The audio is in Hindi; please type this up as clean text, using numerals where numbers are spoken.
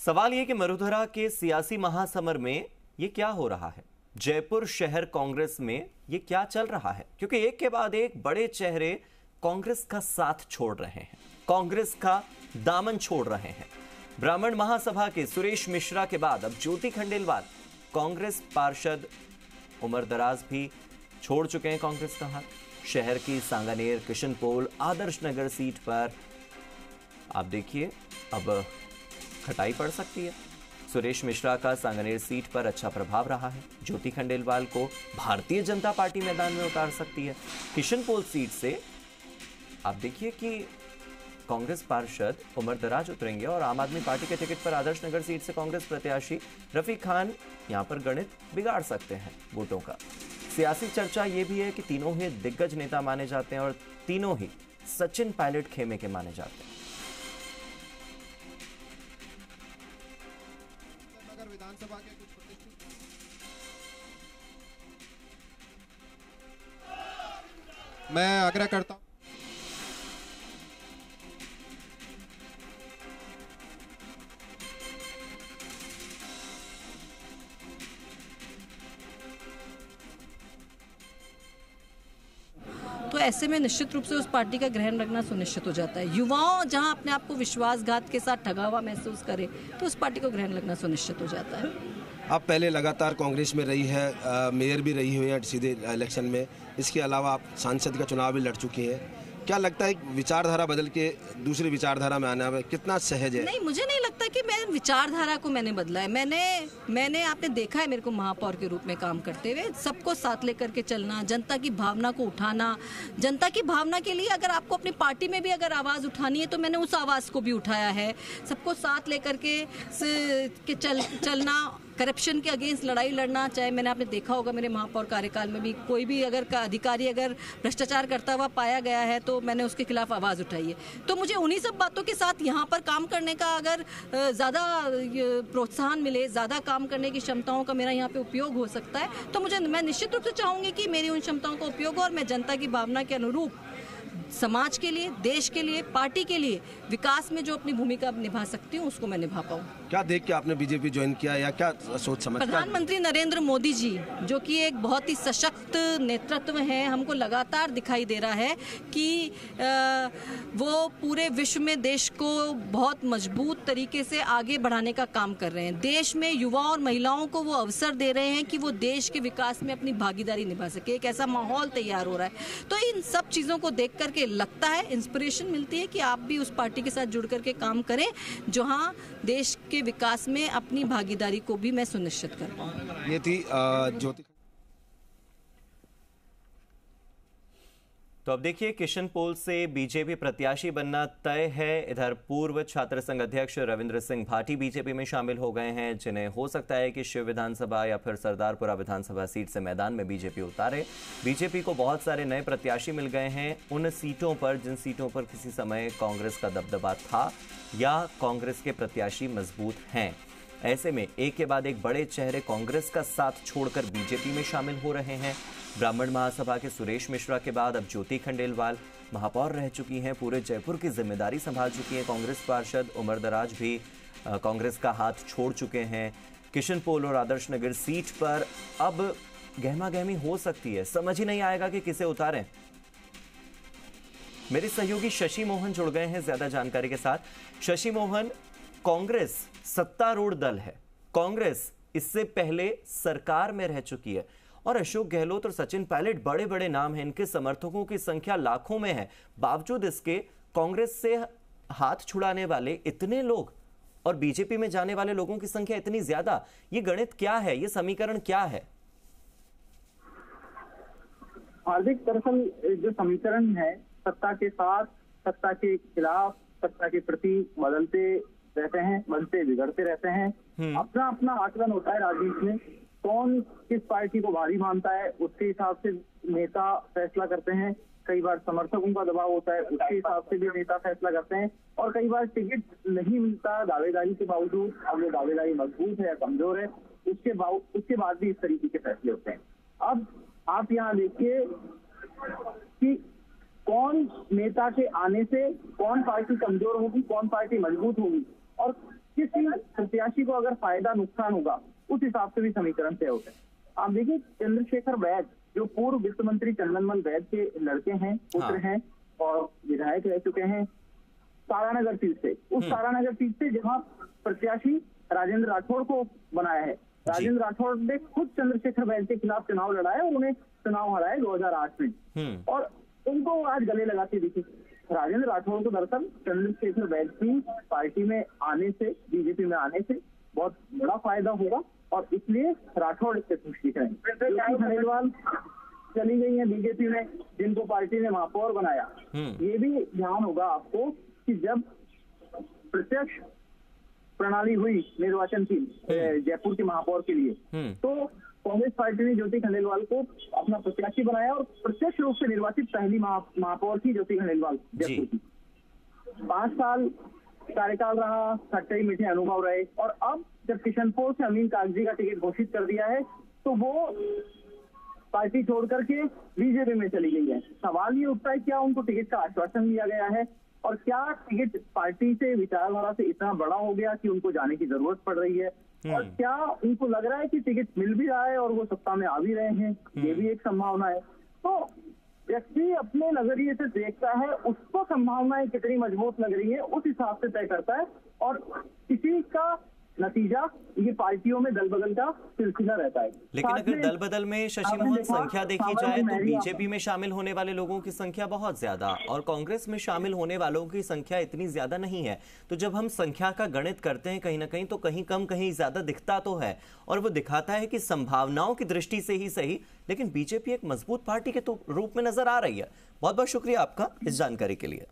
सवाल ये कि मरुधरा के सियासी महासमर में ये क्या हो रहा है, जयपुर शहर कांग्रेस में ये क्या चल रहा है, क्योंकि एक के बाद एक बड़े चेहरे कांग्रेस का साथ छोड़ रहे हैं, कांग्रेस का दामन छोड़ रहे हैं। ब्राह्मण महासभा के सुरेश मिश्रा के बाद अब ज्योति खंडेलवाल कांग्रेस पार्षद उमर दराज भी छोड़ चुके हैं कांग्रेस का हाथ। शहर की सांगानेर, किशनपोल, आदर्श नगर सीट पर आप देखिए अब खटाई पड़ सकती है। सुरेश मिश्रा का सांगानेर सीट पर अच्छा प्रभाव रहा है। ज्योति खंडेलवाल को भारतीय जनता पार्टी मैदान में उतार सकती है। किशनपोल सीट से आप देखिए कि कांग्रेस पार्षद उमर दराज उतरेंगे और आम आदमी पार्टी के टिकट पर आदर्श नगर सीट से कांग्रेस प्रत्याशी रफीक खान यहां पर गणित बिगाड़ सकते हैं वोटों का। सियासी चर्चा यह भी है कि तीनों ही दिग्गज नेता माने जाते हैं और तीनों ही सचिन पायलट खेमे के माने जाते हैं। विधानसभा के कुछ प्रतिष्ठित मैं आग्रह करता हूं तो ऐसे में निश्चित रूप से उस पार्टी का ग्रहण रखना सुनिश्चित हो जाता है। युवाओं जहां अपने आप को विश्वासघात के साथ ठगा हुआ महसूस करे तो उस पार्टी को ग्रहण रखना सुनिश्चित हो जाता है। आप पहले लगातार कांग्रेस में रही है, मेयर भी रही हुई है सीधे इलेक्शन में, इसके अलावा आप सांसद का चुनाव भी लड़ चुकी हैं। क्या लगता है विचारधारा बदल के दूसरी विचारधारा में आना कितना सहज है? नहीं, मुझे नहीं लगता कि मैं विचारधारा को मैंने बदला है। मैंने आपने देखा है मेरे को महापौर के रूप में काम करते हुए, सबको साथ लेकर के चलना, जनता की भावना को उठाना। जनता की भावना के लिए अगर आपको अपनी पार्टी में भी अगर आवाज उठानी है तो मैंने उस आवाज को भी उठाया है। सबको साथ लेकर के चलना, करप्शन के अगेंस्ट लड़ाई लड़ना। चाहे मैंने आपने देखा होगा मेरे महापौर कार्यकाल में भी कोई भी अगर अधिकारी अगर भ्रष्टाचार करता हुआ पाया गया है तो मैंने उसके खिलाफ आवाज उठाई है। तो मुझे उन्हीं सब बातों के साथ यहाँ पर काम करने का अगर ज़्यादा प्रोत्साहन मिले, ज़्यादा काम करने की क्षमताओं का मेरा यहाँ पे उपयोग हो सकता है तो मैं निश्चित रूप से चाहूँगी कि मेरी उन क्षमताओं का उपयोग हो और मैं जनता की भावना के अनुरूप समाज के लिए, देश के लिए, पार्टी के लिए विकास में जो अपनी भूमिका निभा सकती हूँ उसको मैं निभा पाऊँ। क्या देख के आपने बीजेपी ज्वाइन किया या क्या सोच समझ? प्रधानमंत्री नरेंद्र मोदी जी जो कि एक बहुत ही सशक्त नेतृत्व है, हमको लगातार दिखाई दे रहा है कि वो पूरे विश्व में देश को बहुत मजबूत तरीके से आगे बढ़ाने का काम कर रहे हैं। देश में युवाओं और महिलाओं को वो अवसर दे रहे हैं कि वो देश के विकास में अपनी भागीदारी निभा सके। एक ऐसा माहौल तैयार हो रहा है। तो इन सब चीज़ों को देख करके लगता है, इंस्पिरेशन मिलती है कि आप भी उस पार्टी के साथ जुड़ करके काम करें जहां देश के विकास में अपनी भागीदारी को भी मैं सुनिश्चित कर पाऊं। ये थी ज्योति। तो अब देखिए किशनपोल से बीजेपी प्रत्याशी बनना तय है। इधर पूर्व छात्र संघ अध्यक्ष रविंद्र सिंह भाटी बीजेपी में शामिल हो गए हैं, जिन्हें हो सकता है कि शिव विधानसभा या फिर सरदारपुरा विधानसभा सीट से मैदान में बीजेपी उतारे। बीजेपी को बहुत सारे नए प्रत्याशी मिल गए हैं उन सीटों पर जिन सीटों पर किसी समय कांग्रेस का दबदबा था या कांग्रेस के प्रत्याशी मजबूत हैं। ऐसे में एक के बाद एक बड़े चेहरे कांग्रेस का साथ छोड़कर बीजेपी में शामिल हो रहे हैं। ब्राह्मण महासभा के सुरेश मिश्रा के बाद अब ज्योति खंडेलवाल महापौर रह चुकी हैं, पूरे जयपुर की जिम्मेदारी संभाल चुकी हैं। कांग्रेस पार्षद उमर दराज भी कांग्रेस का हाथ छोड़ चुके हैं। किशनपोल और आदर्श नगर सीट पर अब गहमा गहमी हो सकती है, समझ ही नहीं आएगा कि किसे उतारें। मेरे सहयोगी शशि मोहन जुड़ गए हैं ज्यादा जानकारी के साथ। शशि मोहन, कांग्रेस सत्तारूढ़ दल है, कांग्रेस इससे पहले सरकार में रह चुकी है और अशोक गहलोत और सचिन पायलट बड़े बड़े नाम हैं, इनके समर्थकों की संख्या लाखों में है। बावजूद इसके कांग्रेस से हाथ छुड़ाने वाले इतने लोग और बीजेपी में जाने वाले लोगों की संख्या इतनी ज्यादा, ये गणित क्या है, ये समीकरण क्या है? हार्दिक, दरअसल जो समीकरण है सत्ता के साथ, सत्ता के खिलाफ, सत्ता के प्रति बदलते रहते हैं, बनते बिगड़ते रहते हैं। अपना अपना आकलन होता है राजनीति में। कौन किस पार्टी को भारी मानता है उसके हिसाब से नेता फैसला करते हैं। कई बार समर्थकों का दबाव होता है, उसके हिसाब से भी नेता फैसला करते हैं। और कई बार टिकट नहीं मिलता दावेदारी के बावजूद, अब वो दावेदारी मजबूत है या कमजोर है, उसके बाद भी इस तरीके के फैसले होते हैं। अब आप यहाँ देखिए कि कौन नेता के आने से कौन पार्टी कमजोर होगी, कौन पार्टी मजबूत होगी और किसी प्रत्याशी को अगर फायदा नुकसान होगा उस हिसाब से भी समीकरण तय होते हैं। आप देखिए चंद्रशेखर वैद जो पूर्व वित्त मंत्री चंदनमल वैद के लड़के हैं, पुत्र हैं और विधायक रह चुके हैं तारानगर सीट से, उस तारानगर सीट से जहां प्रत्याशी राजेंद्र राठौड़ को बनाया है। राजेंद्र राठौड़ ने खुद चंद्रशेखर वैद के खिलाफ चुनाव लड़ाया और उन्हें चुनाव हराया 2008 में, और उनको आज गले लगाते दिखे। राजेंद्र राठौड़ को दरअसल चंद्रशेखर वैद की पार्टी में आने से, बीजेपी में आने से बहुत बड़ा फायदा होगा और इसलिए राठौड़ इससे खुश दिख रहे हैं। खंडेलवाल चली गई है बीजेपी में, जिनको पार्टी ने महापौर बनाया। ये भी ध्यान होगा आपको कि जब प्रत्यक्ष प्रणाली हुई निर्वाचन की जयपुर के महापौर के लिए, तो कांग्रेस पार्टी ने ज्योति खंडेलवाल को अपना प्रत्याशी बनाया और प्रत्यक्ष रूप से निर्वाचित पहली महापौर थी ज्योति खंडेलवाल जयपुर की। 5 साल कार्यकाल रहा, खट्टे मीठे अनुभव रहे, और अब जब किशनपुर से अमीन कागजी का टिकट घोषित कर दिया है तो वो पार्टी छोड़ करके बीजेपी में चली गई है। सवाल ये उठता है क्या उनको टिकट का आश्वासन दिया गया है और क्या टिकट पार्टी से विचारधारा से इतना बड़ा हो गया कि उनको जाने की जरूरत पड़ रही है, और क्या उनको लग रहा है कि टिकट मिल भी रहा है और वो सत्ता में आ भी रहे हैं, ये भी एक संभावना है। तो व्यक्ति अपने नजरिए से देखता है, उसको संभावनाएं कितनी मजबूत लग रही है उस हिसाब से तय करता है, और किसी का नतीजा ये पार्टियों में दल बदल का सिलसिला रहता है। लेकिन अगर दल बदल में शशि मोहन संख्या देखी जाए तो बीजेपी में शामिल होने वाले लोगों की संख्या बहुत ज्यादा और कांग्रेस में शामिल होने वालों की संख्या इतनी ज्यादा नहीं है। तो जब हम संख्या का गणित करते हैं कहीं ना कहीं तो कहीं कम कहीं ज्यादा दिखता तो है, और वो दिखाता है कि संभावनाओं की दृष्टि से ही सही, लेकिन बीजेपी एक मजबूत पार्टी के रूप में नजर आ रही है। बहुत बहुत शुक्रिया आपका इस जानकारी के लिए।